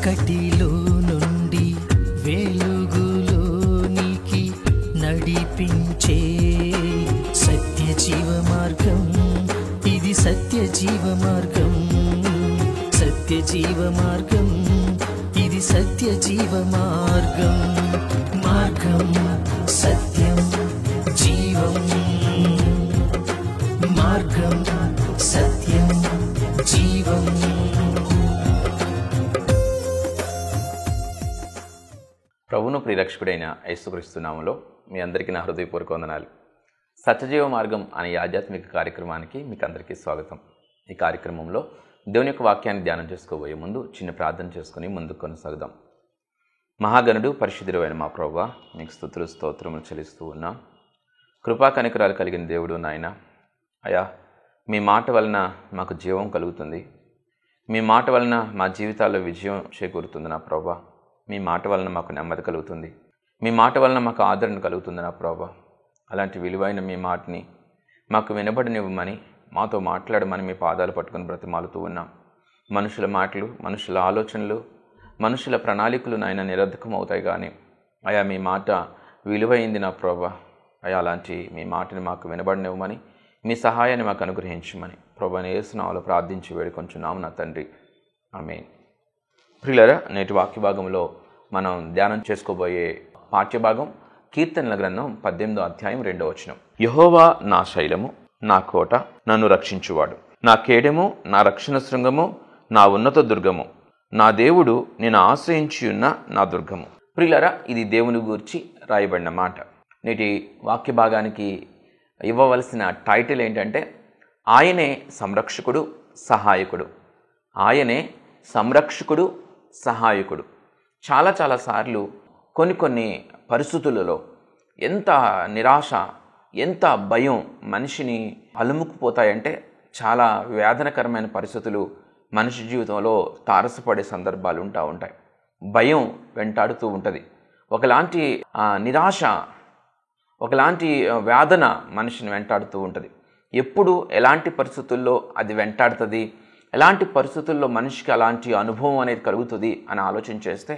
చీకటిలో నుండి వెలుగులోనికి నడిపించే సత్య జీవ మార్గం, ఇది సత్య జీవ మార్గం, సత్య జీవ మార్గం, ఇది సత్య జీవ మార్గం. మార్గం సత్యం జీవం, మార్గం సత్యం జీవం. ప్రభువును ప్రియరక్షకుడైన యేసుక్రీస్తు నామములో మీ అందరికీ నా హృదయపూర్వక వందనాలు. సత్యజీవ మార్గం అనే ఆధ్యాత్మిక కార్యక్రమానికి మీకు అందరికీ స్వాగతం. ఈ కార్యక్రమంలో దేవుని యొక్క వాక్యాన్ని ధ్యానం చేసుకోబోయే ముందు చిన్న ప్రార్థన చేసుకుని ముందుకు కొనసాగుదాం. మహాగణుడు పరిశుద్ధుడు అయిన మా ప్రభువా, మీకు స్తుతులు స్తోత్రములు చెల్లిస్తూ ఉన్నాం. కృపా కనికరాలు కలిగిన దేవుడు నాయన, అయా మీ మాట వలన మాకు జీవం కలుగుతుంది, మీ మాట వలన మా జీవితాల్లో విజయం చేకూరుతుంది నా ప్రభువా. మీ మాట వలన మాకు నెమ్మది కలుగుతుంది, మీ మాట వలన మాకు ఆదరణ కలుగుతుంది నా ప్రభువా. అలాంటి విలువైన మీ మాటని మాకు వినబడనివ్వమని, మాతో మాట్లాడమని మీ పాదాలు పట్టుకుని బ్రతిమాలుతూ ఉన్నాం. మనుషుల మాటలు, మనుషుల ఆలోచనలు, మనుషుల ప్రణాళికలు నాయన నిరర్ధకం అవుతాయి, కానీ అయా మీ మాట విలువైంది నా ప్రభువా. అయా అలాంటి మీ మాటని మాకు వినబడనివ్వమని, మీ సహాయాన్ని మాకు అనుగ్రహించమని ప్రభువైన యేసు నామములో ప్రార్థించి వేడుకొంచున్నాము నా తండ్రి, ఆమేన్. ప్రియులారా, నేటి వాక్య భాగంలో మనం ధ్యానం చేసుకోబోయే పాఠ్యభాగం కీర్తనల గ్రంథం 18వ అధ్యాయం 2వ వచనం. యెహోవా నా శైలము, నా కోట, నన్ను రక్షించువాడు, నా కేడెము, నా రక్షణ శృంగము, నా ఉన్నత దుర్గము, నా దేవుడు నేను ఆశ్రయించి ఉన్న నా దుర్గము. ప్రియులారా, ఇది దేవుని గూర్చి రాయబడిన మాట. నేటి వాక్య భాగానికి ఇవ్వవలసిన టైటిల్ ఏంటంటే ఆయనే సంరక్షకుడు సహాయకుడు. ఆయనే సంరక్షకుడు సహాయకుడు. చాలా సార్లు కొన్ని పరిస్థితులలో ఎంత నిరాశ, ఎంత భయం మనిషిని అలుముకుపోతాయంటే చాలా వేదనకరమైన పరిస్థితులు మనిషి జీవితంలో తారసపడే సందర్భాలు ఉంటాయి. భయం వెంటాడుతూ ఉంటుంది. ఒకలాంటి నిరాశ, ఒకలాంటి వేదన మనిషిని వెంటాడుతూ ఉంటుంది. ఎప్పుడు ఎలాంటి పరిస్థితుల్లో అది వెంటాడుతుంది, ఎలాంటి పరిస్థితుల్లో మనిషికి అలాంటి అనుభవం అనేది కలుగుతుంది అని ఆలోచన చేస్తే,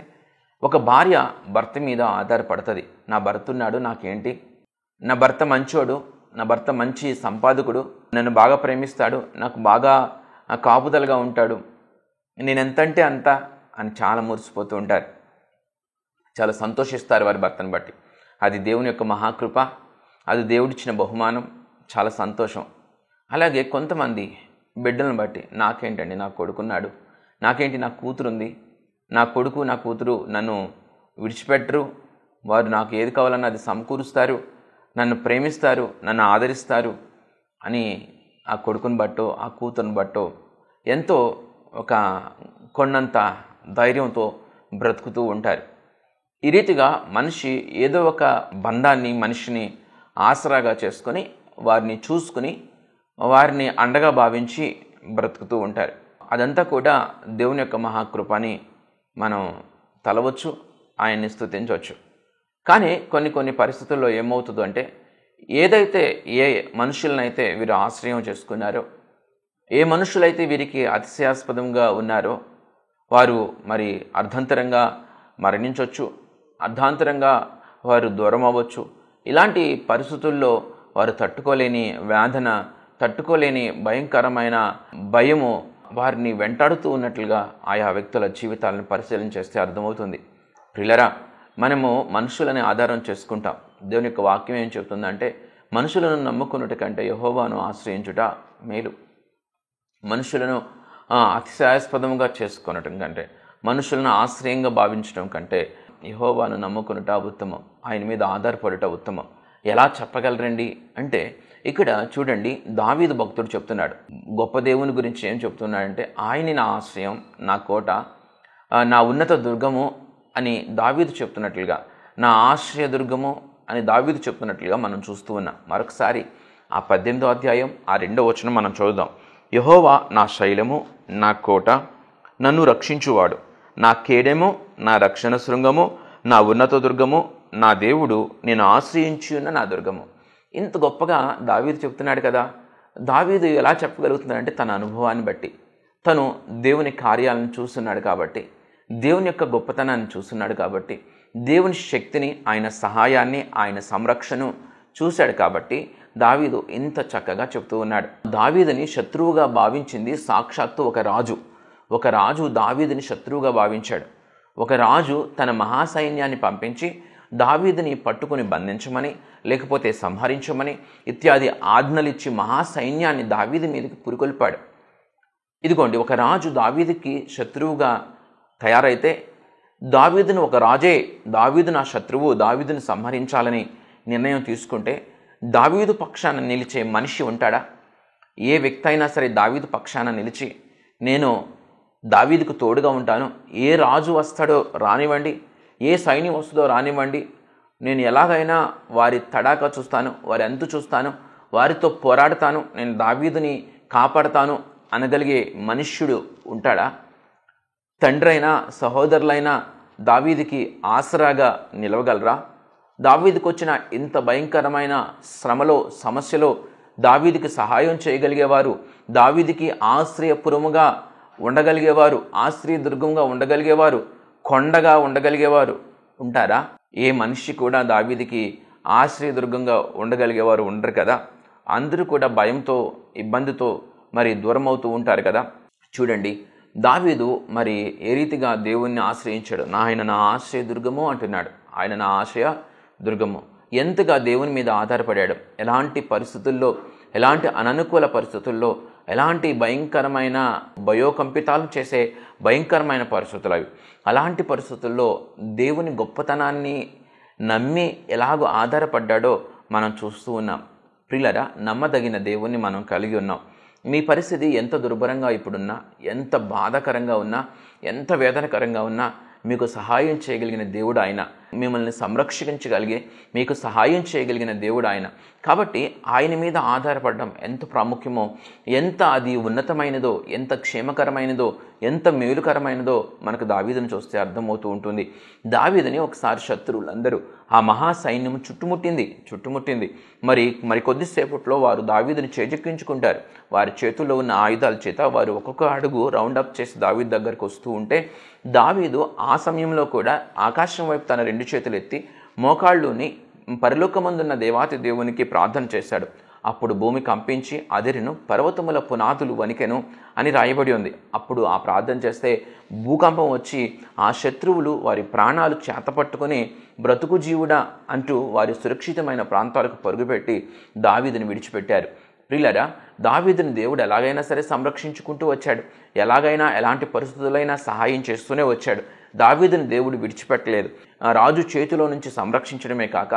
ఒక భార్య భర్త మీద ఆధారపడుతుంది. నా భర్త ఉన్నాడు, నాకేంటి, నా భర్త మంచోడు, నా భర్త మంచి సంపాదకుడు, నన్ను బాగా ప్రేమిస్తాడు, నాకు బాగా కాపుదలుగా ఉంటాడు, నేను ఎంతంటే అంత అని చాలా మురిసిపోతూ ఉంటారు. చాలా సంతోషిస్తారు వారి భర్తను బట్టి. అది దేవుని యొక్క మహాకృప, అది దేవుడిచ్చిన బహుమానం, చాలా సంతోషం. అలాగే కొంతమంది బిడ్డలను బట్టి, నాకేంటండి, నా కొడుకున్నాడు, నాకేంటి, నా కూతురుంది, నా కొడుకు నా కూతురు నన్ను విడిచిపెట్టరు, వారు నాకు ఏది కావాలన్నా అది సమకూరుస్తారు, నన్ను ప్రేమిస్తారు, నన్ను ఆదరిస్తారు అని ఆ కొడుకుని బట్టో ఆ కూతురుని బట్టో ఎంతో కొన్నంత ధైర్యంతో బ్రతుకుతూ ఉంటారు. ఈ రీతిగా మనిషి ఏదో ఒక బంధాన్ని, మనిషిని ఆసరాగా చేసుకొని వారిని చూసుకుని వారిని అండగా భావించి బ్రతుకుతూ ఉంటారు. అదంతా కూడా దేవుని యొక్క మహాకృపని మనం తలవచ్చు, ఆయన్ని స్తుతించవచ్చు. కానీ కొన్ని పరిస్థితుల్లో ఏమవుతుందో అంటే, ఏదైతే ఏ మనుషులనైతే వీరు ఆశ్రయం చేసుకున్నారో, ఏ మనుషులైతే వీరికి అతిశయాస్పదంగా ఉన్నారో వారు మరి అర్ధాంతరంగా మరణించవచ్చు, అర్ధాంతరంగా వారు దూరం అవ్వచ్చు. ఇలాంటి పరిస్థితుల్లో వారు తట్టుకోలేని వేదన, తట్టుకోలేని భయంకరమైన భయము వారిని వెంటాడుతూ ఉన్నట్లుగా ఆయా వ్యక్తుల జీవితాలను పరిశీలన చేస్తే అర్థమవుతుంది. ప్రియులారా, మనము మనుషులని ఆధారం చేసుకుంటాం. దేవుని యొక్క వాక్యం ఏం చెప్తుందంటే, మనుషులను నమ్ముకున్నట్టు కంటే యెహోవాను ఆశ్రయించుట మేలు. మనుషులను అతిశయాస్పదంగా చేసుకునటం కంటే, మనుషులను ఆశ్రయంగా భావించడం కంటే యెహోవాను నమ్ముకునుట ఉత్తమం, ఆయన మీద ఆధారపడుట ఉత్తమం. ఎలా చెప్పగలరండి అంటే, ఇక్కడ చూడండి, దావీదు భక్తుడు చెప్తున్నాడు. గొప్ప దేవుని గురించి ఏం చెప్తున్నాడంటే, ఆయన నా ఆశ్రయం, నా కోట, నా ఉన్నత దుర్గము అని దావీదు చెప్తున్నట్లుగా, నా ఆశ్రయ దుర్గము అని దావీదు చెప్తున్నట్లుగా మనం చూస్తూ ఉన్నాం. మరొకసారి ఆ 18వ అధ్యాయం 2వ వచనం మనం చదువుదాం. యెహోవా నా శైలము, నా కోట, నన్ను రక్షించువాడు, నా కేడెము, నా రక్షణ శృంగము, నా ఉన్నత దుర్గము, నా దేవుడు నేను ఆశ్రయించి ఉన్న నా దుర్గము. ఇంత గొప్పగా దావీదు చెప్తున్నాడు కదా. దావీదు ఎలా చెప్పగలుగుతున్నాడంటే, తన అనుభవాన్ని బట్టి, తను దేవుని కార్యాలను చూస్తున్నాడు కాబట్టి, దేవుని యొక్క గొప్పతనాన్ని చూస్తున్నాడు కాబట్టి, దేవుని శక్తిని, ఆయన సహాయాన్ని, ఆయన సంరక్షణను చూశాడు కాబట్టి దావీదు ఇంత చక్కగా చెప్తూ ఉన్నాడు. దావీదుని శత్రువుగా భావించింది సాక్షాత్తు ఒక రాజు దావీదుని శత్రువుగా భావించాడు. ఒక రాజు తన మహాసైన్యాన్ని పంపించి దావీదుని పట్టుకుని బంధించమని, లేకపోతే సంహరించమని ఇత్యాది ఆజ్ఞలిచ్చి మహాసైన్యాన్ని దావీదు మీదకి పురికొల్పాడు. ఇదిగోండి, ఒక రాజు దావీదుకి శత్రువుగా తయారైతే దావీదును ఒక రాజే, దావీదు నా శత్రువు, దావీదుని సంహరించాలని నిర్ణయం తీసుకుంటే దావీదు పక్షాన నిలిచే మనిషి ఉంటాడా? ఏ వ్యక్తి అయినా సరే దావీదు పక్షాన నిలిచి నేను దావీదుకు తోడుగా ఉంటాను, ఏ రాజు వస్తాడో రానివ్వండి, ఏ సైన్యం వస్తుందో రానివ్వండి, నేను ఎలాగైనా వారి తడాకా చూస్తాను, వారి అంతు చూస్తాను, వారితో పోరాడతాను, నేను దావీదుని కాపాడతాను అనగలిగే మనుష్యుడు ఉంటాడా? తండ్రైనా సహోదరులైనా దావీదుకి ఆసరాగా నిలవగలరా? దావీదుకు వచ్చిన ఇంత భయంకరమైన శ్రమలో, సమస్యలో దావీదుకి సహాయం చేయగలిగేవారు, దావీదుకి ఆశ్రయపురముగా ఉండగలిగేవారు, ఆశ్రయదుర్గంగా ఉండగలిగేవారు, కొండగా ఉండగలిగేవారు ఉంటారా? ఏ మనిషి కూడా దావీదుకి ఆశ్రయదుర్గంగా ఉండగలిగేవారు ఉండరు కదా. అందరూ కూడా భయంతో, ఇబ్బందితో మరి దూరం అవుతూ ఉంటారు కదా. చూడండి, దావీదు మరి ఏ రీతిగా దేవుణ్ణి ఆశ్రయించాడు. ఆయన నా ఆశ్రయదుర్గము అంటున్నాడు. ఆయన నా ఆశ్రయ దుర్గము. ఎంతగా దేవుని మీద ఆధారపడాడు. ఎలాంటి పరిస్థితుల్లో, ఎలాంటి అననుకూల పరిస్థితుల్లో, ఎలాంటి భయంకరమైన భయోకంపితాలు చేసే భయంకరమైన పరిస్థితులు అవి. అలాంటి పరిస్థితుల్లో దేవుని గొప్పతనాన్ని నమ్మి ఎలాగో ఆధారపడ్డాడో మనం చూస్తూ ఉన్నాం. ప్రియులారా, నమ్మదగిన దేవుణ్ణి మనం కలిగి ఉన్నాం. మీ పరిస్థితి ఎంత దుర్భరంగా ఇప్పుడున్నా, ఎంత బాధాకరంగా ఉన్నా, ఎంత వేదనకరంగా ఉన్నా మీకు సహాయం చేయగలిగిన దేవుడు ఆయన. మిమ్మల్ని సంరక్షించగలిగే, మీకు సహాయం చేయగలిగిన దేవుడు ఆయన. కాబట్టి ఆయన మీద ఆధారపడడం ఎంత ప్రాముఖ్యమో, ఎంత అది ఉన్నతమైనదో, ఎంత క్షేమకరమైనదో, ఎంత మేలుకరమైనదో మనకు దావీదుని చూస్తే అర్థమవుతూ ఉంటుంది. దావీదుని ఒకసారి శత్రువులందరూ, ఆ మహాసైన్యం చుట్టుముట్టింది. మరి కొద్దిసేపట్లో వారు దావీదుని చేజెక్కించుకుంటారు. వారి చేతుల్లో ఉన్న ఆయుధాల చేత వారు ఒక్కొక్క అడుగు రౌండప్ చేసి దావీదు దగ్గరకు వస్తూ ఉంటే దావీదు ఆ సమయంలో కూడా ఆకాశం వైపు తన 2 చేతులు ఎత్తి మోకాళ్ళుని పరలోకమందున్న దేవాతి దేవునికి ప్రార్థన చేశాడు. అప్పుడు భూమి కంపించి అదిరిను, పర్వతముల పునాదులు వణికెను అని రాయబడి ఉంది. అప్పుడు ఆ ప్రార్థన చేస్తే భూకంపం వచ్చి ఆ శత్రువులు వారి ప్రాణాలు చేతపట్టుకుని బ్రతుకు జీవుడా అంటూ వారి సురక్షితమైన ప్రాంతాలకు పరుగుపెట్టి దావీదుని విడిచిపెట్టారు. ప్రియులారా, దావీదుని దేవుడు ఎలాగైనా సరే సంరక్షించుకుంటూ వచ్చాడు. ఎలాగైనా ఎలాంటి పరిస్థితులైనా సహాయం చేస్తూనే వచ్చాడు. దావీదుని దేవుడు విడిచిపెట్టలేదు. రాజు చేతిలో నుంచి సంరక్షించడమే కాక,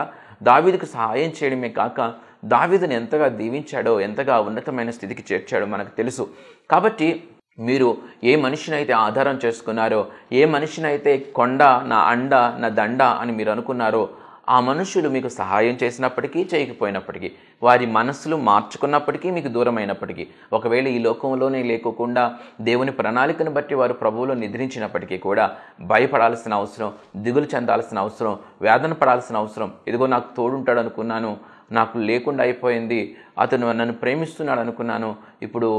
దావీదుకు సహాయం చేయడమే కాక, దావీదుని ఎంతగా దీవించాడో, ఎంతగా ఉన్నతమైన స్థితికి చేర్చాడో మనకు తెలుసు. కాబట్టి మీరు ఏ మనిషినైతే ఆధారం చేసుకున్నారో, ఏ మనిషినైతే కొండ, నా అండ, నా దండ అని మీరు అనుకున్నారో, ఆ మనుషులు మీకు సహాయం చేసినప్పటికీ, చేయకపోయినప్పటికీ, వారి మనస్సులు మార్చుకున్నప్పటికీ, మీకు దూరమైనప్పటికీ, ఒకవేళ ఈ లోకంలోనే లేకోకుండా దేవుని ప్రణాళికను బట్టి వారు ప్రభువులో నిద్రించినప్పటికీ కూడా భయపడాల్సిన అవసరం, దిగులు చెందాల్సిన అవసరం, వేదన పడాల్సిన అవసరం. ఇదిగో నాకు తోడుంటాడు అనుకున్నాను, నాకు లేకుండా అయిపోయింది, అతను నన్ను ప్రేమిస్తున్నాడు అనుకున్నాను, ఇప్పుడు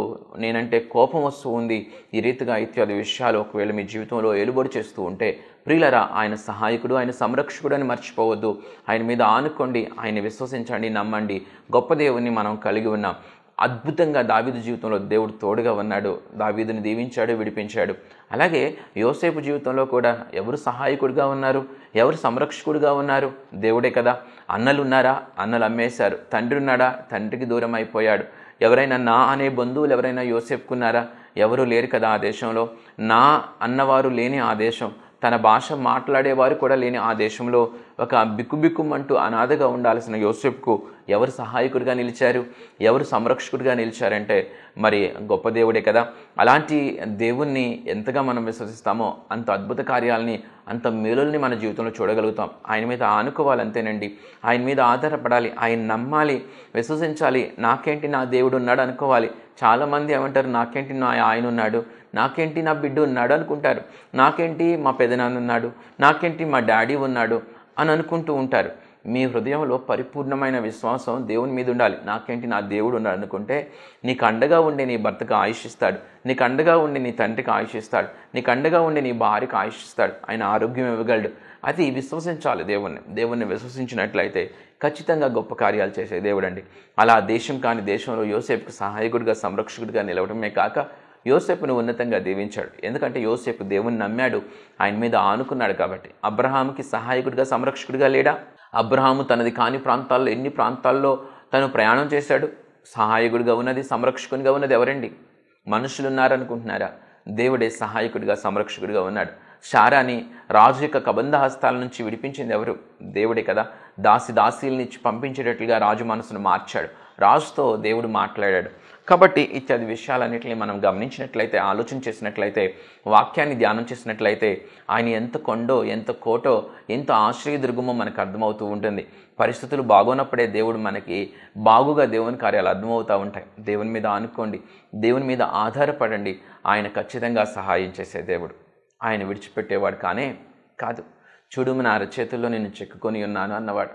నేనంటే కోపం వస్తూ ఉంది, ఈ రీతిగా ఇత్యాది విషయాలు ఒకవేళ మీ జీవితంలో ఏలుబడి చేస్తూ ఉంటే ప్రియులరా, ఆయన సహాయకుడు, ఆయన సంరక్షకుడు అని మర్చిపోవద్దు. ఆయన మీద ఆనుకోండి, ఆయన విశ్వసించండి, నమ్మండి. గొప్ప దేవుని మనం కలిగి ఉన్నాం. అద్భుతంగా దావీదు జీవితంలో దేవుడు తోడుగా ఉన్నాడు. దావీదుని దీవించాడు, విడిపించాడు. అలాగే యోసేపు జీవితంలో కూడా ఎవరు సహాయకుడిగా ఉన్నారు, ఎవరు సంరక్షకుడిగా ఉన్నారు? దేవుడే కదా. అన్నలు ఉన్నారా? అన్నలు అమ్మేశారు. తండ్రి ఉన్నాడా? తండ్రికి దూరం అయిపోయాడు. ఎవరైనా నా అనే బంధువులు ఎవరైనా యోసేపుకున్నారా? ఎవరు లేరు కదా ఆ దేశంలో. నా అన్నవారు లేని ఆ దేశం, తన భాష మాట్లాడేవారు కూడా లేని ఆ దేశంలో ఒక బిక్కుబిక్కుమంటూ అనాథగా ఉండాల్సిన యోసేపుకు ఎవరు సహాయకుడిగా నిలిచారు, ఎవరు సంరక్షకుడిగా నిలిచారంటే మరి గొప్ప దేవుడే కదా. అలాంటి దేవుణ్ణి ఎంతగా మనం విశ్వసిస్తామో అంత అద్భుత కార్యాలని, అంత మేలుల్ని మన జీవితంలో చూడగలుగుతాం. ఆయన మీద ఆనుకోవాలంతేనండి. ఆయన మీద ఆధారపడాలి, ఆయన నమ్మాలి, విశ్వసించాలి. నాకేంటి నా దేవుడు ఉన్నాడు అనుకోవాలి. చాలామంది ఏమంటారు, నాకేంటి నా ఆయన ఉన్నాడు, నాకేంటి నా బిడ్డ ఉన్నాడు అనుకుంటారు, నాకేంటి మా పెదనాన్న ఉన్నాడు, నాకేంటి మా డాడీ ఉన్నాడు అని అనుకుంటూ ఉంటారు. మీ హృదయంలో పరిపూర్ణమైన విశ్వాసం దేవుని మీద ఉండాలి. నాకేంటి, నా దేవుడు ఉన్నాడు అనుకుంటే నీకు అండగా ఉండి నీ భర్తకు ఆయుష్ ఇస్తాడు, నీకు అండగా ఉండి నీ తండ్రికి ఆయుష్ ఇస్తాడు, నీకు అండగా ఉండి నీ భార్యకు ఆయుష్ ఇస్తాడు, ఆయన ఆరోగ్యం ఇవ్వగలడు. అది విశ్వసించాలి. దేవుణ్ణి విశ్వసించినట్లయితే ఖచ్చితంగా గొప్ప కార్యాలు చేసే దేవుడండి. అలా దేశం కాని దేశంలో యోసేపుకు సహాయకుడిగా సంరక్షకుడిగా నిలవడమే కాక యోసేపును ఉన్నతంగా దీవించాడు. ఎందుకంటే యోసేపు దేవుని నమ్మాడు, ఆయన మీద ఆనుకున్నాడు కాబట్టి. అబ్రహాముకి సహాయకుడిగా సంరక్షకుడిగా లేడా? అబ్రహాము తనది కాని ప్రాంతాల్లో ఎన్ని ప్రాంతాల్లో తను ప్రయాణం చేశాడు. సహాయకుడిగా ఉన్నది, సంరక్షకునిగా ఉన్నది ఎవరండి? మనుషులు ఉన్నారనుకుంటున్నారా? దేవుడే సహాయకుడిగా సంరక్షకుడిగా ఉన్నాడు. శారాని రాజు యొక్క కబంధ హస్తాల నుంచి విడిపించింది ఎవరు? దేవుడే కదా. దాసీల్నిచ్చి పంపించేటట్లుగా రాజు మనసును మార్చాడు. రాజుతో దేవుడు మాట్లాడాడు. కాబట్టి ఇత్యాది విషయాలన్నింటినీ మనం గమనించినట్లయితే, ఆలోచన చేసినట్లయితే, వాక్యాన్ని ధ్యానం చేసినట్లయితే ఆయన ఎంత కొండో, ఎంత కోటో, ఎంత ఆశ్రయదుర్గమో మనకు అర్థమవుతూ ఉంటుంది. పరిస్థితులు బాగోనప్పుడే దేవుడు మనకి బాగుగా దేవుని కార్యాలు అర్థమవుతూ ఉంటాయి. దేవుని మీద ఆనుకోండి, దేవుని మీద ఆధారపడండి. ఆయన ఖచ్చితంగా సహాయం చేసే దేవుడు. ఆయన విడిచిపెట్టేవాడు కాదు. చూడుము నా అరచేతుల్లో నేను చెక్కుకొని ఉన్నాను అన్నవాడు.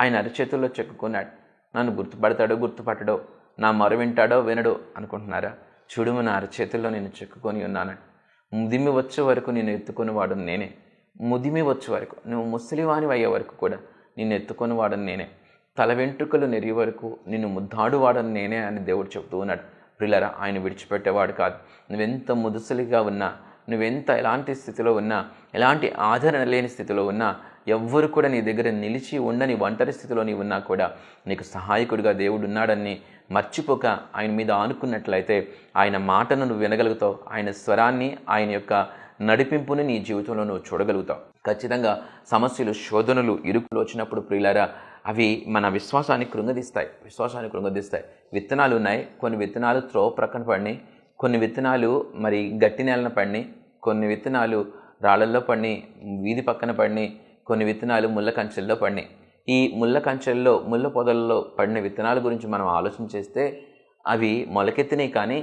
ఆయన అరచేతుల్లో చెక్కుకున్నాడు. నన్ను గుర్తుపడతాడో గుర్తుపట్టడో, నా మొర వింటాడో వినడో అనుకుంటున్నారా? చూడుము నా అరచేతుల్లో నేను చెక్కుకొని ఉన్నాను. ముదిమి వచ్చే వరకు నేను ఎత్తుకునేవాడు నేనే. ముదిమి వచ్చే వరకు, నువ్వు ముసలివాని అయ్యే వరకు కూడా నిన్ను ఎత్తుకునేవాడని నేనే. తల వెంట్రుకలు నెరిగే వరకు నిన్ను ముద్దాడువాడని నేనే అని దేవుడు చెబుతూ ఉన్నాడు. ప్రియులారా, ఆయన విడిచిపెట్టేవాడు కాదు. నువ్వెంత ముదుసలిగా ఉన్నా, నువ్వెంత ఎలాంటి స్థితిలో ఉన్నా, ఎలాంటి ఆదరణ లేని స్థితిలో ఉన్నా, ఎవ్వరు కూడా నీ దగ్గర నిలిచి ఉండని ఒంటరి స్థితిలో నీవు ఉన్నా కూడా నీకు సహాయకుడిగా దేవుడు ఉన్నాడని మర్చిపోక ఆయన మీద ఆనుకున్నట్లయితే ఆయన మాటను నువ్వు వినగలుగుతావు. ఆయన స్వరాన్ని, ఆయన యొక్క నడిపింపుని నీ జీవితంలో నువ్వు చూడగలుగుతావు. ఖచ్చితంగా సమస్యలు, శోధనలు, ఇరుకులు వచ్చినప్పుడు ప్రియులారా, అవి మన విశ్వాసాన్ని కృంగదీస్తాయి. విత్తనాలు ఉన్నాయి. కొన్ని విత్తనాలు త్రోవ ప్రక్కన పడినాయి, కొన్ని విత్తనాలు మరి గట్టి నేలన పడినాయి, కొన్ని విత్తనాలు రాళ్ళల్లో పడినాయి, వీధి పక్కన పడినాయి, కొన్ని విత్తనాలు ముళ్ళ కంచెల్లో పడినాయి. ఈ ముళ్ళ కంచెల్లో, ముళ్ళ పొదల్లో పడిన విత్తనాల గురించి మనం ఆలోచన చేస్తే అవి మొలకెత్తినాయి, కానీ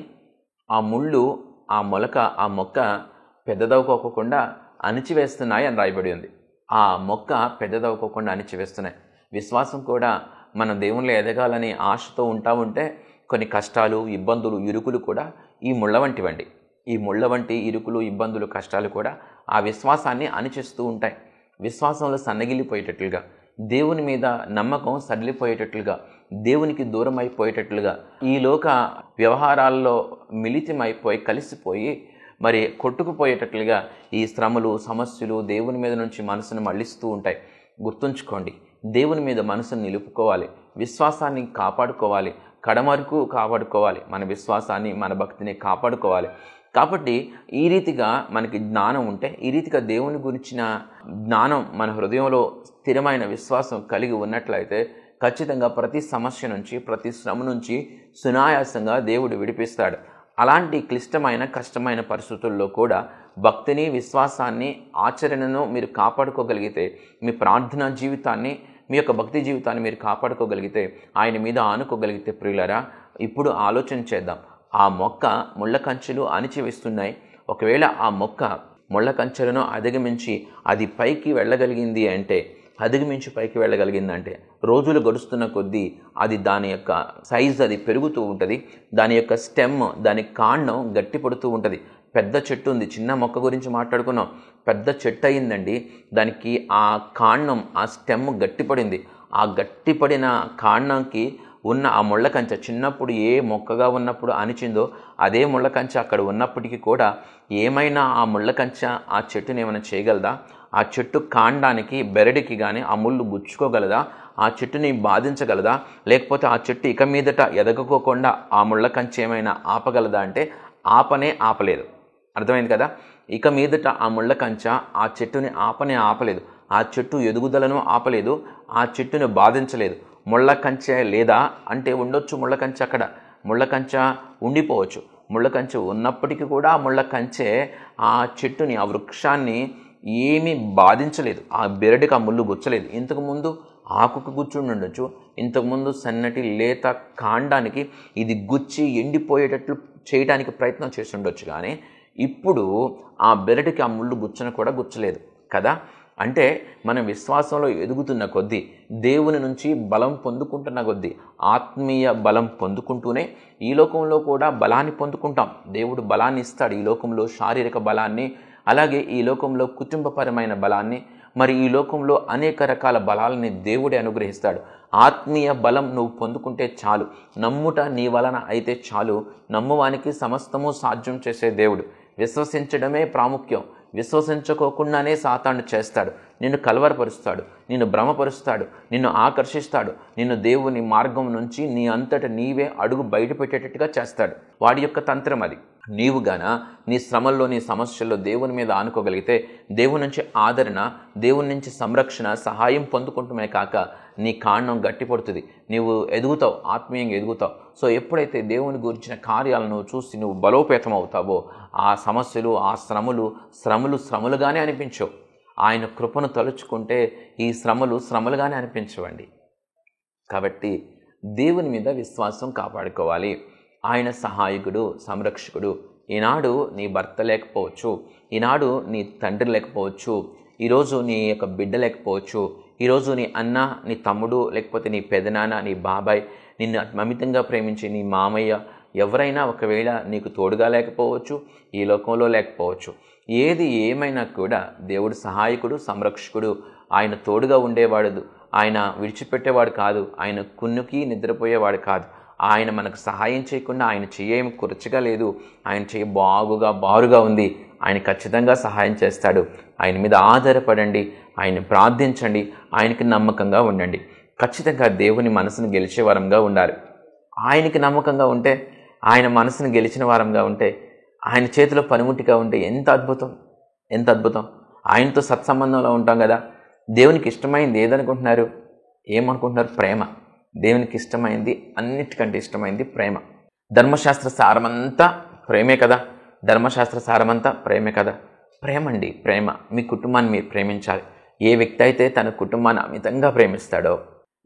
ఆ ముళ్ళు, ఆ మొక్క పెద్దదవుకోకుండా అణిచివేస్తున్నాయి అని రాయబడి ఉంది. ఆ మొక్క పెద్దదవుకోకుండా అణిచివేస్తున్నాయి. విశ్వాసం కూడా మన దేవునిలో ఎదగాలని ఆశతో ఉంటే కొన్ని కష్టాలు, ఇబ్బందులు, ఇరుకులు కూడా ఈ ముళ్ళ వంటివండి. ఈ ముళ్ళ వంటి ఇరుకులు, ఇబ్బందులు, కష్టాలు కూడా ఆ విశ్వాసాన్ని అణిచేస్తూ ఉంటాయి. విశ్వాసంలో సన్నగిల్లిపోయేటట్లుగా, దేవుని మీద నమ్మకం సడలిపోయేటట్లుగా, దేవునికి దూరం అయిపోయేటట్లుగా, ఈ లోక వ్యవహారాల్లో మిళితమైపోయి కలిసిపోయి మరి కొట్టుకుపోయేటట్లుగా ఈ శ్రమలు, సమస్యలు దేవుని మీద నుంచి మనసును మళ్ళిస్తూ ఉంటాయి. గుర్తుంచుకోండి, దేవుని మీద మనసును నిలుపుకోవాలి, విశ్వాసాన్ని కాపాడుకోవాలి, కడమరకు కాపాడుకోవాలి, మన విశ్వాసాన్ని, మన భక్తిని కాపాడుకోవాలి. కాబట్టి ఈ రీతిగా మనకి జ్ఞానం ఉంటే, ఈ రీతిగా దేవుని గురించిన జ్ఞానం మన హృదయంలో స్థిరమైన విశ్వాసం కలిగి ఉన్నట్లయితే ఖచ్చితంగా ప్రతి సమస్య నుంచి, ప్రతి శ్రమ నుంచి సునాయాసంగా దేవుడు విడిపిస్తాడు. అలాంటి క్లిష్టమైన, కష్టమైన పరిస్థితుల్లో కూడా భక్తిని, విశ్వాసాన్ని, ఆచరణను మీరు కాపాడుకోగలిగితే, మీ ప్రార్థనా జీవితాన్ని, మీ యొక్క భక్తి జీవితాన్ని మీరు కాపాడుకోగలిగితే, ఆయన మీద ఆనుకోగలిగితే ప్రియులారా, ఇప్పుడు ఆలోచన చేద్దాం. ఆ మొక్క ముళ్ళ కంచెలు అణిచివేస్తున్నాయి. ఒకవేళ ఆ మొక్క ముళ్ళ కంచెలను అధిగమించి అది పైకి వెళ్ళగలిగింది అంటే, పైకి వెళ్ళగలిగిందంటే రోజులు గడుస్తున్న కొద్దీ అది దాని యొక్క సైజ్ అది పెరుగుతూ ఉంటుంది. దాని యొక్క స్టెమ్, దాని కాండం గట్టిపడుతూ ఉంటుంది. పెద్ద చెట్టు ఉంది, చిన్న మొక్క గురించి మాట్లాడుకున్నాం, పెద్ద చెట్టు అయిందండి. దానికి ఆ కాండం, ఆ స్టెమ్ గట్టిపడింది. ఆ గట్టిపడిన కాండంకి ఉన్న ఆ ముళ్ళ కంచె చిన్నప్పుడు ఏ మొక్కగా ఉన్నప్పుడు అణిచిందో అదే ముళ్ళ కంచె అక్కడ ఉన్నప్పటికీ కూడా ఏమైనా ఆ ముళ్ళ కంచె ఆ చెట్టుని ఏమైనా చేయగలదా? ఆ చెట్టు కాండానికి, బెరడికి కానీ ఆ ముళ్ళు గుచ్చుకోగలదా? ఆ చెట్టుని బాధించగలదా? లేకపోతే ఆ చెట్టు ఇక మీదట ఎదగకోకుండా ఆ ముళ్ళ కంచె ఏమైనా ఆపగలదా అంటే ఆపలేదు. అర్థమైంది కదా? ఇక మీదట ఆ ముళ్ళ కంచె ఆ చెట్టుని ఆపలేదు. ఆ చెట్టు ఎదుగుదలను ఆపలేదు, ఆ చెట్టుని బాధించలేదు. ముళ్ళ కంచె లేదా అంటే ఉండొచ్చు, ముళ్ళ కంచె అక్కడ, ముళ్ళ కంచె ఉండిపోవచ్చు. ముళ్ళ కంచె ఉన్నప్పటికీ కూడా ఆ ముళ్ళ కంచె ఆ చెట్టుని, ఆ వృక్షాన్ని ఏమీ బాధించలేదు. ఆ బెరడికి ఆ ముళ్ళు గుచ్చలేదు. ఇంతకుముందు ఆకుకు గుచ్చుండి ఉండొచ్చు, ఇంతకుముందు సన్నటి లేత కాండానికి ఇది గుచ్చి ఎండిపోయేటట్లు చేయడానికి ప్రయత్నం చేసి ఉండొచ్చు. కానీ ఇప్పుడు ఆ బెరడికి ఆ ముళ్ళు గుచ్చను కూడా గుచ్చలేదు కదా. అంటే మనం విశ్వాసంలో ఎదుగుతున్న కొద్దీ, దేవుని నుంచి బలం పొందుకుంటున్న కొద్దీ, ఆత్మీయ బలం పొందుకుంటూనే ఈ లోకంలో కూడా బలాన్ని పొందుకుంటాం. దేవుడు బలాన్ని ఇస్తాడు, ఈ లోకంలో శారీరక బలాన్ని, అలాగే ఈ లోకంలో కుటుంబపరమైన బలాన్ని, మరి ఈ లోకంలో అనేక రకాల బలాలని దేవుడే అనుగ్రహిస్తాడు. ఆత్మీయ బలం నువ్వు పొందుకుంటే చాలు, నమ్ముట నీ వలన అయితే చాలు. నమ్మువానికి సమస్తము సాధ్యం చేసే దేవుడు. విశ్వసించడమే ప్రాముఖ్యం. విశ్వసించుకోకుండానే సాతాను చేస్తాడు, నిన్ను కలవరపరుస్తాడు, నిన్ను భ్రమపరుస్తాడు, నిన్ను ఆకర్షిస్తాడు, నిన్ను దేవుని మార్గం నుంచి నీ అంతట నీవే అడుగు బయట పెట్టేటట్టుగా చేస్తాడు. వాడి యొక్క తంత్రం అది. నీవు గాన నీ శ్రమల్లో, నీ సమస్యల్లో దేవుని మీద ఆనుకోగలిగితే దేవుని నుంచి ఆదరణ, దేవుని నుంచి సంరక్షణ, సహాయం పొందుకుంటమే కాక నీ కాండం గట్టిపడుతుంది, నీవు ఎదుగుతావు, ఆత్మీయంగా ఎదుగుతావు. సో ఎప్పుడైతే దేవుని గురించిన కార్యాలను చూసి నువ్వు బలోపేతం అవుతావో ఆ సమస్యలు, ఆ శ్రమలుగానే అనిపించవు. ఆయన కృపను తలుచుకుంటే ఈ శ్రమలుగానే అనిపించవండి. కాబట్టి దేవుని మీద విశ్వాసం కాపాడుకోవాలి. ఆయన సహాయకుడు, సంరక్షకుడు. ఈనాడు నీ భర్త లేకపోవచ్చు, ఈనాడు నీ తండ్రి లేకపోవచ్చు, ఈరోజు నీ యొక్క బిడ్డ లేకపోవచ్చు, ఈరోజు నీ అన్న, నీ తమ్ముడు, లేకపోతే నీ పెదనాన్న, నీ బాబాయ్, నిన్ను అమితంగా ప్రేమించి నీ మామయ్య, ఎవరైనా ఒకవేళ నీకు తోడుగా లేకపోవచ్చు, ఈ లోకంలో లేకపోవచ్చు. ఏది ఏమైనా కూడా దేవుడు సహాయకుడు, సంరక్షకుడు. ఆయన తోడుగా ఉండేవాడు, ఆయన విడిచిపెట్టేవాడు కాదు, ఆయన కున్నుకి నిద్రపోయేవాడు కాదు. ఆయన మనకు సహాయం చేయకుండా ఆయన చెయ్యేమి కురచగా లేదు, ఆయన చెయ్యి బారుగా ఉంది. ఆయన ఖచ్చితంగా సహాయం చేస్తాడు. ఆయన మీద ఆధారపడండి, ఆయన ప్రార్థించండి, ఆయనకి నమ్మకంగా ఉండండి. ఖచ్చితంగా దేవుని మనసును గెలిచే వారంగా ఉండాలి. ఆయనకి నమ్మకంగా ఉంటే, ఆయన మనసును గెలిచిన వారంగా ఉంటే, ఆయన చేతిలో పనిముట్టిగా ఉంటే ఎంత అద్భుతం, ఎంత అద్భుతం. ఆయనతో సత్సంబంధంలో ఉంటాం కదా. దేవునికి ఇష్టమైంది ఏదనుకుంటున్నారు? ఏమనుకుంటున్నారు? ప్రేమ. దేవునికి ఇష్టమైంది, అన్నిటికంటే ఇష్టమైంది ప్రేమ. ధర్మశాస్త్ర సారమంతా ప్రేమే కదా. ధర్మశాస్త్ర సారమంతా ప్రేమే కదా. ప్రేమ అండి, ప్రేమ. మీ కుటుంబాన్ని మీరు ప్రేమించాలి. ఏ వ్యక్తి అయితే తన కుటుంబాన్ని అమితంగా ప్రేమిస్తాడో,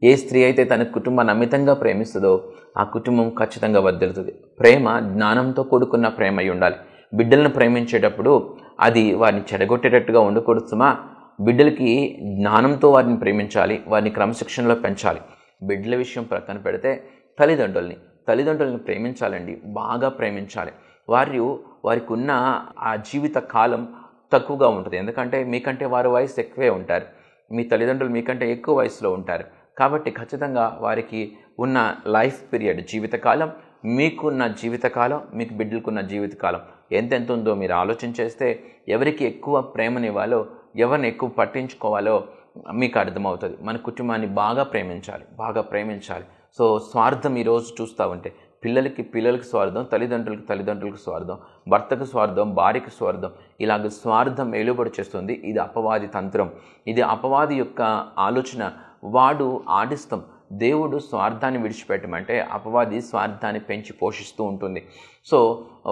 ఏ స్త్రీ అయితే తన కుటుంబాన్ని అమితంగా ప్రేమిస్తుందో ఆ కుటుంబం ఖచ్చితంగా వర్ధిల్లుతుంది. ప్రేమ జ్ఞానంతో కూడుకున్న ప్రేమ అయి ఉండాలి. బిడ్డలను ప్రేమించేటప్పుడు అది వారిని చెడగొట్టేటట్టుగా ఉండకూడదు సుమా. బిడ్డలకి జ్ఞానంతో వారిని ప్రేమించాలి, వారిని క్రమశిక్షణలో పెంచాలి. బిడ్డల విషయం ప్రక్కన పెడితే తల్లిదండ్రులని ప్రేమించాలండి, బాగా ప్రేమించాలి. వారికి ఉన్న ఆ జీవిత కాలం తక్కువగా ఉంటుంది. ఎందుకంటే మీకంటే వారి వయసు ఎక్కువే ఉంటారు, మీ తల్లిదండ్రులు మీకంటే ఎక్కువ వయసులో ఉంటారు. కాబట్టి ఖచ్చితంగా వారికి ఉన్న లైఫ్ పీరియడ్, జీవితకాలం, మీకున్న జీవితకాలం, మీకు బిడ్డలకున్న జీవితకాలం ఎంతెంత ఉందో మీరు ఆలోచించేస్తే ఎవరికి ఎక్కువ ప్రేమనివ్వాలో, ఎవరిని ఎక్కువ పట్టించుకోవాలో మీకు అర్థమవుతుంది. మన కుటుంబాన్ని బాగా ప్రేమించాలి. సో స్వార్థం ఈరోజు చూస్తూ ఉంటే పిల్లలకి స్వార్థం, తల్లిదండ్రులకు స్వార్థం, భర్తకు స్వార్థం, భార్యకు స్వార్థం, ఇలాగ స్వార్థం ఏలుబడి చేస్తుంది. ఇది అపవాది తంత్రం, ఇది అపవాది యొక్క ఆలోచన. వాడు ఆడిస్తాం. దేవుడు స్వార్థాన్ని విడిచిపెట్టమంటే అపవాది స్వార్థాన్ని పెంచి పోషిస్తూ ఉంటుంది. సో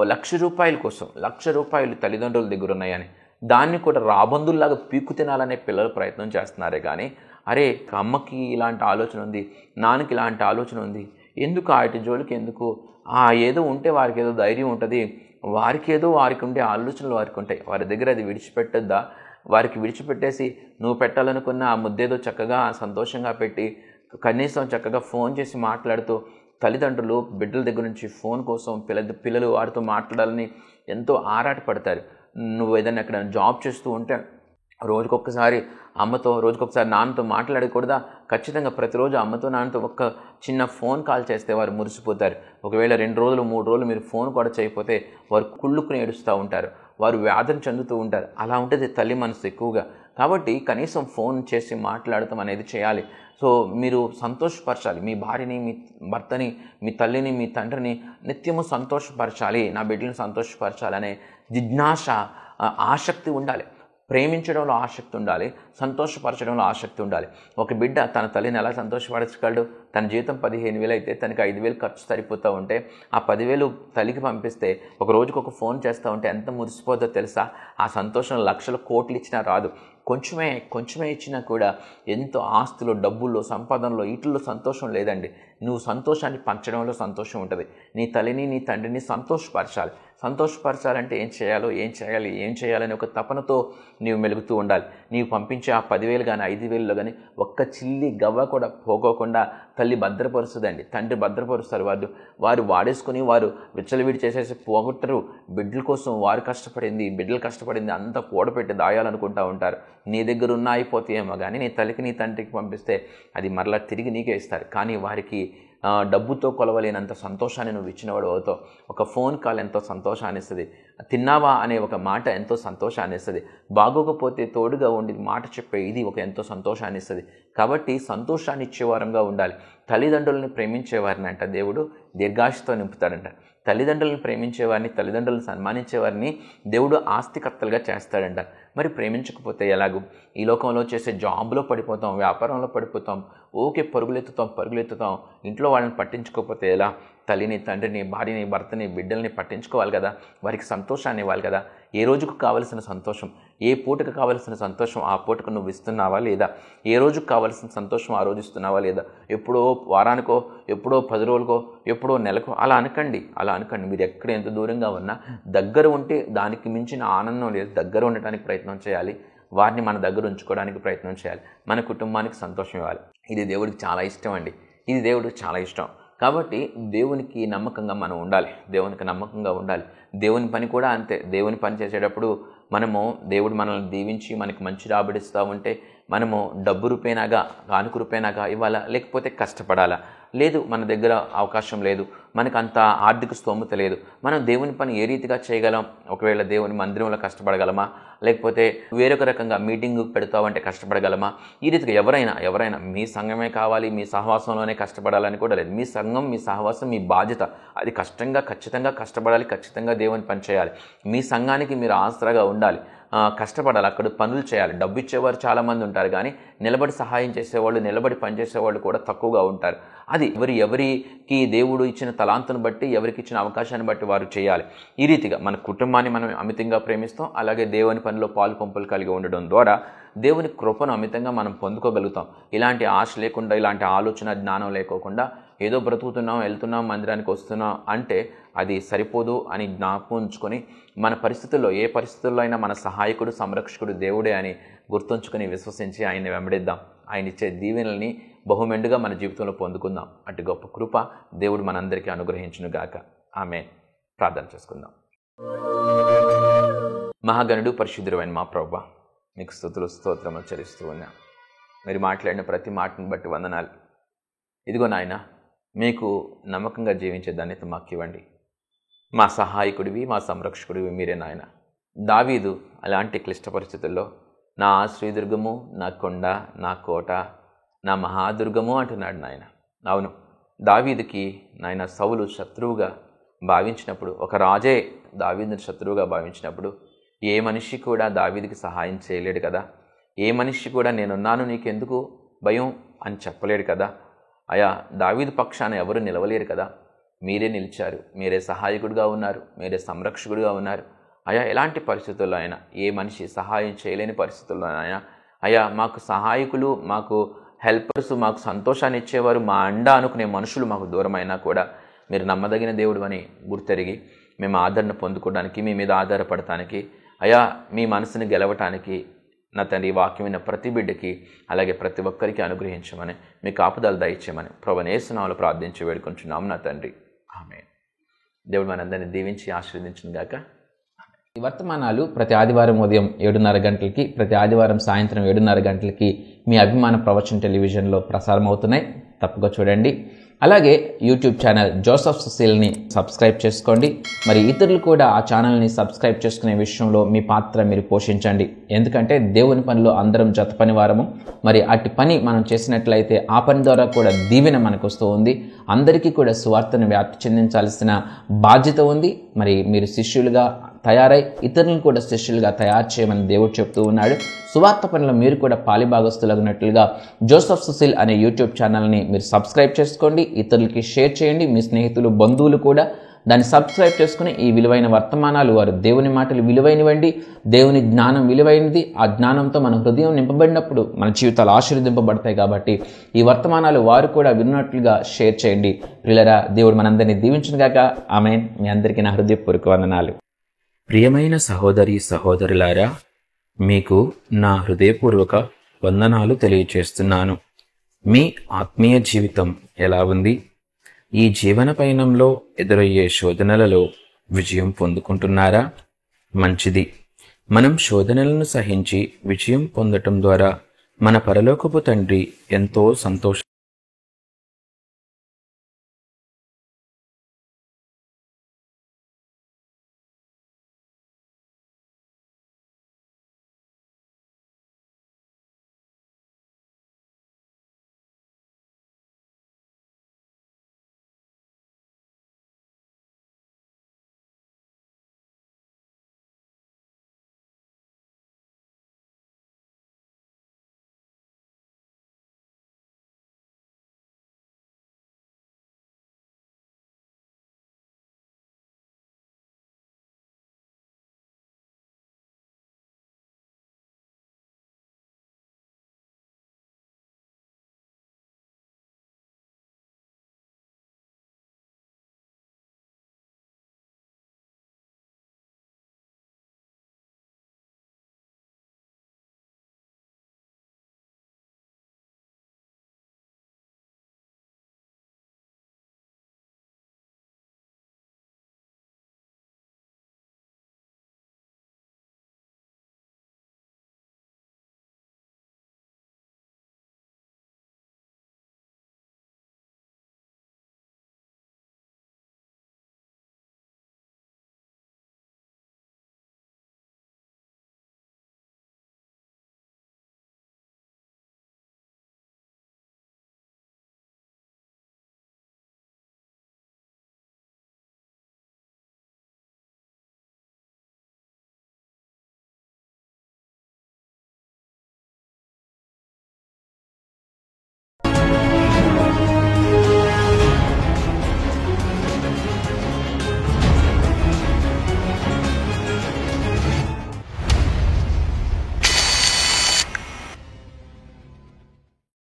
₹1,00,000 కోసం ₹1,00,000 తల్లిదండ్రుల దగ్గర ఉన్నాయని దాన్ని కూడా రాబందుల్లాగా పీకు తినాలనే పిల్లలు ప్రయత్నం చేస్తున్నారే కానీ, అరే అమ్మకి ఇలాంటి ఆలోచన ఉంది, నాన్నకి ఇలాంటి ఆలోచన ఉంది, ఎందుకు వాటి జోలికి ఎందుకు? ఏదో ఉంటే వారికి ఏదో ధైర్యం ఉంటుంది, వారికి ఉండే ఆలోచనలు వారికి ఉంటాయి. వారి దగ్గర అది విడిచిపెట్టద్దా? వారికి విడిచిపెట్టేసి నువ్వు పెట్టాలనుకున్న ఆ ముద్దేదో చక్కగా సంతోషంగా పెట్టి, కనీసం చక్కగా ఫోన్ చేసి మాట్లాడుతూ, తల్లిదండ్రులు బిడ్డల దగ్గర నుంచి ఫోన్ కోసం పిల్లలు వారితో మాట్లాడాలని ఎంతో ఆరాటపడతారు. నువ్వు ఏదైనా ఎక్కడ జాబ్ చేస్తూ ఉంటే రోజుకొకసారి అమ్మతో, రోజుకొకసారి నాన్నతో మాట్లాడకూడదా? ఖచ్చితంగా ప్రతిరోజు అమ్మతో, నాన్నతో ఒక్క చిన్న ఫోన్ కాల్ చేస్తే వారు మురిసిపోతారు. ఒకవేళ 2 రోజులు 3 రోజులు మీరు ఫోన్ కూడా చేయకపోతే వారు కుళ్ళుకుని ఏడుస్తూ ఉంటారు, వారు వేదన చెందుతూ ఉంటారు. అలా ఉంటుంది తల్లి మనసు ఎక్కువగా. కాబట్టి కనీసం ఫోన్ చేసి మాట్లాడటం అనేది చేయాలి. సో మీరు సంతోషపరచాలి, మీ భార్యని, మీ భర్తని, మీ తల్లిని, మీ తండ్రిని నిత్యము సంతోషపరచాలి. నా బిడ్డలను సంతోషపరచాలనే జిజ్ఞాస, ఆసక్తి ఉండాలి. ప్రేమించడంలో ఆసక్తి ఉండాలి, సంతోషపరచడంలో ఆసక్తి ఉండాలి. ఒక బిడ్డ తన తల్లిని ఎలా సంతోషపరచగలడు? తన జీతం 15,000 అయితే తనకి 5,000 ఖర్చు సరిపోతూ ఉంటే ఆ 10,000 తల్లికి పంపిస్తే ఒక రోజుకు ఒక ఫోన్ చేస్తూ ఉంటే ఎంత మురిసిపోతుందో తెలుసా? ఆ సంతోషం లక్షల కోట్లు ఇచ్చినా రాదు. కొంచెమే ఇచ్చినా కూడా ఎంతో ఆస్తులు, డబ్బుల్లో, సంపాదనలో వీటిల్లో సంతోషం లేదండి. నువ్వు సంతోషాన్ని పంచడంలో సంతోషం ఉంటుంది. నీ తల్లిని నీ తండ్రిని సంతోషపరచాలంటే ఏం చేయాలని ఒక తపనతో నీవు మెలుగుతూ ఉండాలి. నీవు పంపించే ఆ 10,000 కానీ 5,000లో కానీ ఒక్క చిల్లి గవ్వ కూడా పోకోకుండా తల్లి భద్రపరుస్తుందండి, తండ్రి భద్రపరుస్తారు. వారు వాడేసుకుని వారు విచ్చలవిడి చేసేసి పోగొట్టరు. బిడ్డల కోసం వారు బిడ్డలు కష్టపడింది అంతా కూడపెట్టి దాయాలనుకుంటూ ఉంటారు. నీ దగ్గర ఉన్న అయిపోతాయేమో కానీ నీ తల్లికి నీ తండ్రికి పంపిస్తే అది మరలా తిరిగి నీకే ఇస్తారు. కానీ వారికి డబ్బుతో కొలవలేనంత సంతోషాన్ని నువ్వు ఇచ్చినవాడు అవుతావు. ఒక ఫోన్ కాల్ ఎంతో సంతోషాన్ని ఇస్తుంది. తిన్నావా అనే ఒక మాట ఎంతో సంతోషాన్ని ఇస్తుంది. బాగోకపోతే తోడుగా ఉండి మాట చెప్పే ఇది ఒక ఎంతో సంతోషాన్ని ఇస్తుంది. కాబట్టి సంతోషాన్ని ఇచ్చేవారంగా ఉండాలి. తల్లిదండ్రులను ప్రేమించేవారిని అంట దేవుడు దీర్ఘాయుష్తో నింపుతాడంట. తల్లిదండ్రులను ప్రేమించేవారిని, తల్లిదండ్రులను సన్మానించేవారిని దేవుడు ఆస్తికర్తలుగా చేస్తాడంట. మరి ప్రేమించకపోతే ఎలాగూ? ఈ లోకంలో చేసే జాబ్లో పడిపోతాం, వ్యాపారంలో పడిపోతాం, ఓకే పరుగులెత్తుతాం. ఇంట్లో వాళ్ళని పట్టించుకోకపోతే ఎలా? తల్లిని, తండ్రిని, భార్యని, భర్తని, బిడ్డల్ని పట్టించుకోవాలి కదా. వారికి సంతోషాన్ని ఇవ్వాలి కదా. ఏ రోజుకు కావలసిన సంతోషం, ఏ పూటకు కావలసిన సంతోషం ఆ పూటకు నువ్వు ఇస్తున్నావా లేదా? ఏ రోజుకు కావలసిన సంతోషం ఆ రోజు ఇస్తున్నావా లేదా? ఎప్పుడో వారానికో, ఎప్పుడో 10 రోజులకో, ఎప్పుడో నెలకో అలా అనకండి. మీరు ఎక్కడ ఎంత దూరంగా ఉన్నా దగ్గర ఉంటే దానికి మించిన ఆనందం లేదు. దగ్గర ఉండటానికి ప్రయత్నం చేయాలి. వారిని మన దగ్గర ఉంచుకోవడానికి ప్రయత్నం చేయాలి. మన కుటుంబానికి సంతోషం ఇవ్వాలి. ఇది దేవుడికి చాలా ఇష్టం అండి. ఇది దేవుడికి చాలా ఇష్టం. కాబట్టి దేవునికి నమ్మకంగా మనం ఉండాలి. దేవుని పని కూడా అంతే. దేవుని పని చేసేటప్పుడు దేవుడు మనల్ని దీవించి మనకి మంచి రాబడిస్తూ ఉంటే మనము డబ్బు రూపేనాగా, కానుక రూపేనాగా ఇవ్వాలా, లేకపోతే కష్టపడాలా? లేదు, మన దగ్గర అవకాశం లేదు, మనకు అంత ఆర్థిక స్తోమత లేదు, మనం దేవుని పని ఏ రీతిగా చేయగలం? ఒకవేళ దేవుని మందిరంలో కష్టపడగలమా, లేకపోతే వేరొక రకంగా మీటింగ్ పెడతావంటే కష్టపడగలమా? ఈ రీతిగా ఎవరైనా మీ సంఘమే కావాలి, మీ సహవాసంలోనే కష్టపడాలని కూడా లేదు. మీ సంఘం, మీ సహవాసం మీ బాధ్యత. అది ఖచ్చితంగా కష్టపడాలి, ఖచ్చితంగా దేవుని పని చేయాలి. మీ సంఘానికి మీరు ఆసరాగా ఉండాలి, కష్టపడాలి, అక్కడ పనులు చేయాలి. డబ్బు ఇచ్చేవారు చాలామంది ఉంటారు, కానీ నిలబడి సహాయం చేసేవాళ్ళు, నిలబడి పనిచేసేవాళ్ళు కూడా తక్కువగా ఉంటారు. అది ఎవరికి దేవుడు ఇచ్చిన తలాంతును బట్టి, ఎవరికి ఇచ్చిన అవకాశాన్ని బట్టి వారు చేయాలి. ఈ రీతిగా మన కుటుంబాన్ని మనం అమితంగా ప్రేమిస్తాం. అలాగే దేవుని పనిలో పాలు పంపులు కలిగి ఉండడం ద్వారా దేవుని కృపను అమితంగా మనం పొందుకోగలుగుతాం. ఇలాంటి ఆశ లేకుండా, ఇలాంటి ఆలోచన జ్ఞానం లేకోకుండా ఏదో బ్రతుకుతున్నాం, వెళ్తున్నాం, మందిరానికి వస్తున్నాం అంటే అది సరిపోదు అని జ్ఞాపకం ఉంచుకొని మన పరిస్థితుల్లో, ఏ పరిస్థితుల్లో అయినా మన సహాయకుడు, సంరక్షకుడు దేవుడే అని గుర్తుంచుకొని విశ్వసించి ఆయన్ని వెంబడిద్దాం. ఆయన ఇచ్చే దీవెనల్ని బహుమెండుగా మన జీవితంలో పొందుకుందాం. అటు గొప్ప కృప దేవుడు మనందరికీ అనుగ్రహించును గాక. ఆమేన్. ప్రార్థన చేసుకుందాం. మహాగణుడు, పరిశుద్ధుడైన మా ప్రభువా, మీకు స్తుతులు స్తోత్రములు చెల్లిస్తూ ఉన్నా. మీరు మాట్లాడిన ప్రతి మాటను బట్టి వందనాలు. ఇదిగో నాయన, మీకు నమ్మకంగా జీవించే ధన్యత మాకు ఇవ్వండి. మా సహాయకుడివి, మా సంరక్షకుడివి మీరే నాయన. దావీదు అలాంటి క్లిష్ట పరిస్థితుల్లో నా ఆశ్రయదుర్గము, నా కొండ, నా కోట, నా మహాదుర్గము అంటున్నాడు నాయన. అవును, దావీదుకి నాయన సౌలు శత్రువుగా భావించినప్పుడు, ఒక రాజే దావీదుని శత్రువుగా భావించినప్పుడు ఏ మనిషి కూడా దావీదుకి సహాయం చేయలేడు కదా. ఏ మనిషి కూడా నేనున్నాను, నీకెందుకు భయం అని చెప్పలేడు కదా. అయా, దావీదు పక్షాన ఎవరు నిలవలేరు కదా. మీరే నిలిచారు, మీరే సహాయకుడిగా ఉన్నారు, మీరే సంరక్షకుడిగా ఉన్నారు. అయా, ఎలాంటి పరిస్థితుల్లో అయినా, ఏ మనిషి సహాయం చేయలేని పరిస్థితుల్లో అయినా అయా, మాకు సహాయకులు, మాకు హెల్పర్స్, మాకు సంతోషాన్ని ఇచ్చేవారు, మా అండ అనుకునే మనుషులు మాకు దూరమైనా కూడా మీరు నమ్మదగిన దేవుడు అని గుర్తెరిగి మేము ఆదరణ పొందుకోవడానికి, మీ మీద ఆధారపడటానికి, అయా మీ మనసుని గెలవటానికి నా తండ్రి వాక్యమైన ప్రతి బిడ్డకి, అలాగే ప్రతి ఒక్కరికి అనుగ్రహించమని, మీ కాపుదలు దయచేయమని ప్రభువైన యేసు నామములో ప్రార్థించి వేడుకుంటున్నాము నా తండ్రి. ఆమేన్. దేవుడు మనందరినీ దీవించి ఆశీర్వదించును గాక. ఈ వర్తమానాలు ప్రతి ఆదివారం ఉదయం 7:30 గంటలకి, ప్రతి ఆదివారం సాయంత్రం 7:30 గంటలకి మీ అభిమాన ప్రవచన టెలివిజన్లో ప్రసారం అవుతున్నాయి. తప్పగా చూడండి. అలాగే యూట్యూబ్ ఛానల్ జోసఫ్ సుశీల్ని సబ్స్క్రైబ్ చేసుకోండి. మరి ఇతరులు కూడా ఆ ఛానల్ని సబ్స్క్రైబ్ చేసుకునే విషయంలో మీ పాత్ర మీరు పోషించండి. ఎందుకంటే దేవుని పనిలో అందరం జత పని వారము. మరి అట్టి పని మనం చేసినట్లయితే ఆ పని ద్వారా కూడా దీవెన మనకు వస్తూ ఉంది. అందరికీ కూడా సువార్తను వ్యాప్తి చెందించాల్సిన బాధ్యత ఉంది. మరి మీరు శిష్యులుగా తయారై ఇతరులను కూడా శిష్యులుగా తయారు చేయమని దేవుడు చెప్తూ ఉన్నాడు. సువార్త పనిలో మీరు కూడా పాలిభాగస్తులగినట్లుగా జోసెఫ్ సుశీల్ అనే యూట్యూబ్ ఛానల్ని మీరు సబ్స్క్రైబ్ చేసుకోండి, ఇతరులకి షేర్ చేయండి. మీ స్నేహితులు బంధువులు కూడా దాన్ని సబ్స్క్రైబ్ చేసుకుని ఈ విలువైన వర్తమానాలు, వారు దేవుని మాటలు విలువైనవండి, దేవుని జ్ఞానం విలువైనది. ఆ జ్ఞానంతో మన హృదయం నింపబడినప్పుడు మన జీవితాలు ఆశీర్వదింపబడతాయి. కాబట్టి ఈ వర్తమానాలు వారు కూడా విన్నట్లుగా షేర్ చేయండి. ప్రియులరా, దేవుడు మనందరినీ దీవించును గాక. ఆమేన్. మీ అందరికీ నా హృదయపూర్వక వందనాలు. ప్రియమైన సహోదరి సహోదరులారా, మీకు నా హృదయపూర్వక వందనాలు తెలియచేస్తున్నాను. మీ ఆత్మీయ జీవితం ఎలా ఉంది? ఈ జీవన పయనంలో ఎదురయ్యే శోధనలలో విజయం పొందుకుంటున్నారా? మంచిది. మనం శోధనలను సహించి విజయం పొందటం ద్వారా మన పరలోకపు తండ్రి ఎంతో